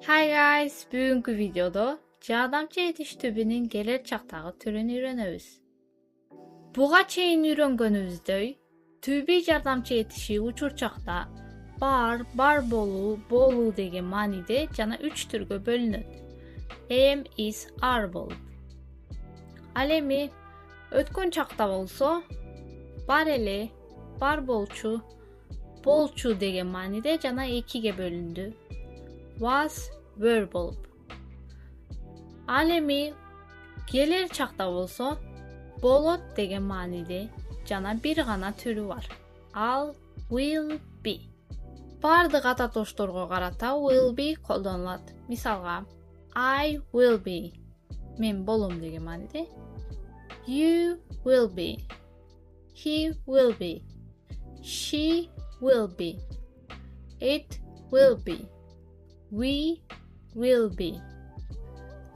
Hi guys, бүгүнкү видеодо жардамчы этиш түбүнүн келер чактагы түрүн үйрөнөбүз. Буга чейин үйрөнгөнүбүздөй, түбү жардамчы этиши учурчакта бар болуу деген мааниде жана 3 түргө бөлүнөт. Am, is, are болуп. Ал эми өткөн чакта болсо, бар эле, бар болчу деген мааниде жана 2ге бөлүндү. Was, were болуп. Ал эми келер чакта болсо, болот деген мааниде жана бир гана түрү бар. Ал will be. Бардык ата тошторго карата will be колдонулат. Мисалга, I will be. Мен болом деген мааниде. You will be. He will be. She will be. It will be. We will be.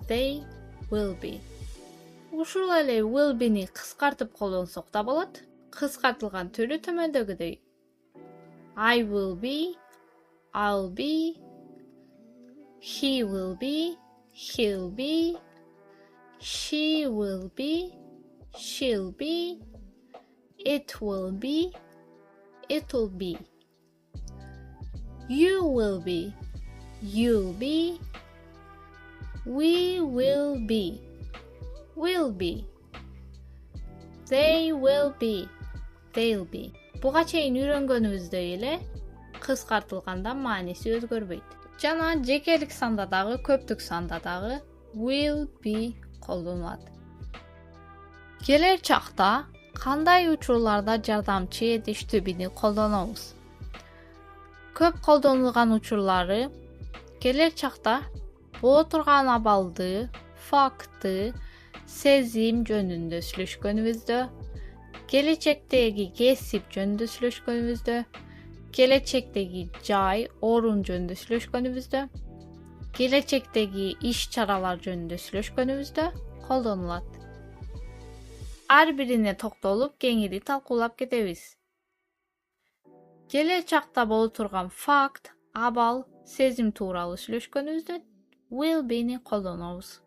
They will be. Ушул эле will be'ни кыскартып колдонсок да болот. Кыскартылган түрү төмөндөгүдөй. I will be, I'll be, he will be, he'll be, she will be, she'll be, it will be, it'll be. You will be, you'll be, we will be, will be, they will be, they'll be. Буга чейин үйрөнгөнүбүздөй эле кыскартылганда мааниси өзгөрбөйт. Жана жекелик санда дагы, көптүк санда дагы will be колдонулат. Келер чакта кандай учурларда жардамчы этиш түбүн колдонобуз? Көп колдонулган учурлары келер чакта боло турган абалды, факты, сезим жөнүндө сүйлөшкөнүбүздө, келечектеги кесип жөнүндө сүйлөшкөнүбүздө, келечектеги жай, орун жөнүндө сүйлөшкөнүбүздө, келечектеги иш-чаралар жөнүндө сүйлөшкөнүбүздө колдонулат. Ар бирине токтолуп, кеңири талкуулап кетебиз. Келер чакта боло турган факт, абал, сезим тууралуу сүйлөшкөнүбүздө will be'ни колдонобуз.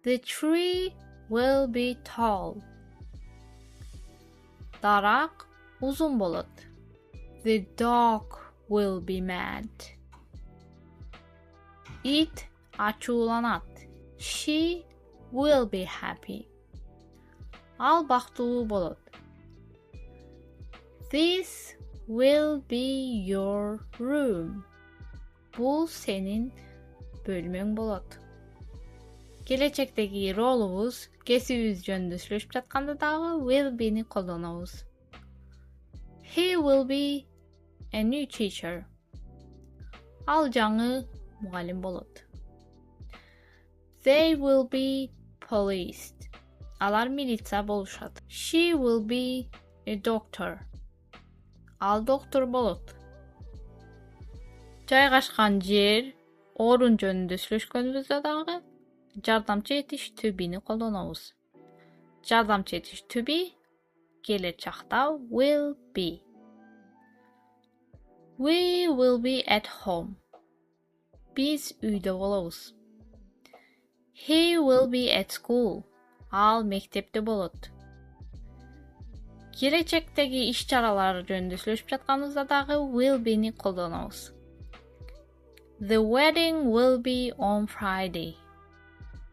The tree will be tall. Дарак узун болот. The dog will be mad. It ачууланат. She will be happy. Ал бактылуу болот. This will be your room. Бул сенин бөлмөң болот. Келечектеги ролубуз, кесибибиз жөнүндө сүйлөшүп жатканда дагы will be'ни колдонобуз. He will be a new teacher. Ал жаңы мугалим болот. They will be policed. Алар милиция болушат. She will be a doctor. Ал доктор болот. Жайгашкан жер, орун жөнүндө сүйлөшкөнүбүздө дагы жардамчы этиш түбүн колдонобуз. Жардамчы этиш түбү келер чакта will be. We will be at home. Биз үйдө болобуз. He will be at school. Ал мектепте болот. Келечектеги иш-чаралар жөнүндө сүйлөшүп жатканыбызда дагы will be'ни колдонобуз. The wedding will be on Friday.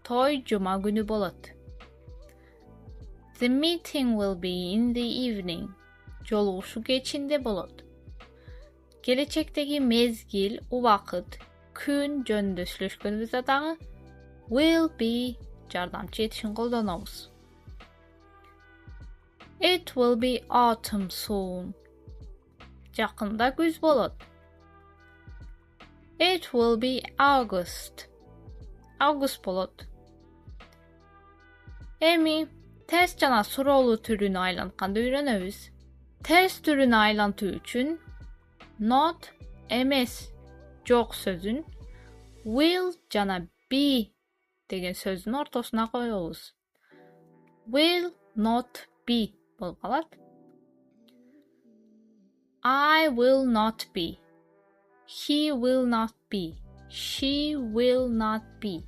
Той жума күнү болот. The meeting will be in the evening. Жолугушуу кечинде болот. Келечектеги мезгил, убакыт, күн жөнүндө сүйлөшкөнүбүздө дагы will be жардамчы этишин колдонобуз. It will be autumn soon. Жакында күз болот. It will be August. Август болот. Эми терс жана суроолуу түрүнө айлантканды үйрөнөбүз. Терс түрүнө айлантуу үчүн not эмес, жок сөзүн will жана be деген сөздүн ортосуна коебуз. Will not be болуп калат. I will not be. He will not be. She will not be.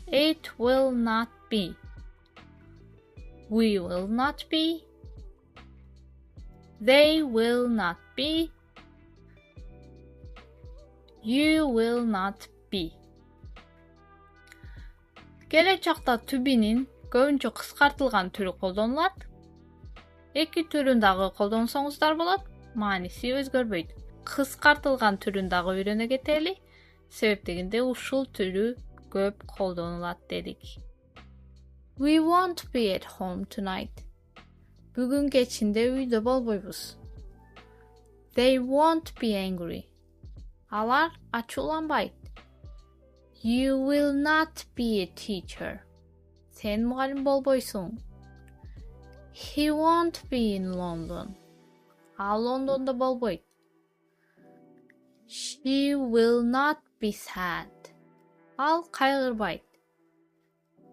It will not be. We will not be. They will not be. You will not be. Келечакта to be'nin көбүнчө кыскартылган түрү колдонулат. Эки түрүн дагы колдонсоңуздар болот, мааниси өзгөрбөйт. Кыскартылган түрүн дагы үйрөнө кетели, себеп дегенде ушул түрү көп колдонулат дедик. We won't be at home tonight. Бүгүн кечинде үйдө болбойбуз. They won't be angry. Алар ачууланбайт. You will not be a teacher. Сен мугалим болбойсуң. He won't be in London. Ал Лондондо болбойт. She will not be sad. Ал кайгырбайт.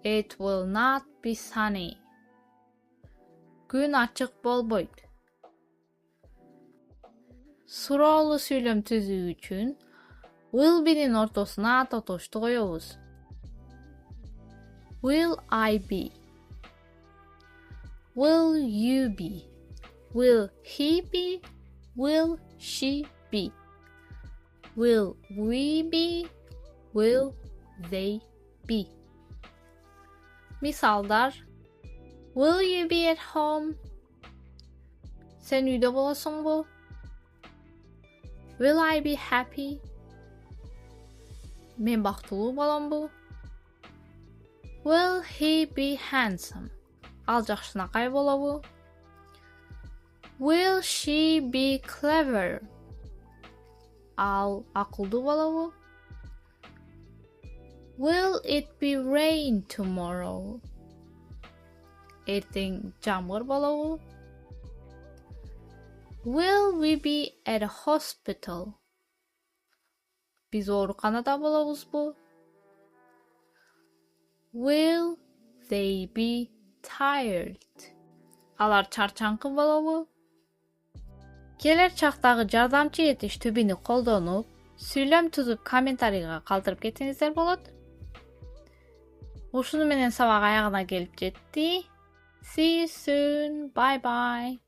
It will not be sunny. Күн ачык болбойт. Суроолуу сүйлөм түзүү үчүн will be'нин ортосуна тотошту коебуз. Will I be? Will you be? Will he be? Will she be? Will we be? Will they be? Мисалдар. Will you be at home? Sen үйдө болосуңбу? Will I be happy? Мен бактылуу боломбу? Will he be handsome? Ал жакшынакай болобу? Will she be clever? Ал акылдуу болобу? Will it be rain tomorrow? Эртең жамгыр болобу? Will we be at a hospital? Биз ооруканада болобузбу? Will they be tired? Алар чарчаңкы болобу? Келер чактагы жардамчы этиш түбүнү колдонуп, сүйлөм түзүп комментарийга калтырып кетсеңиздер болот. Ушуну менен сабак аягына келип жетти. See you soon. Bye bye.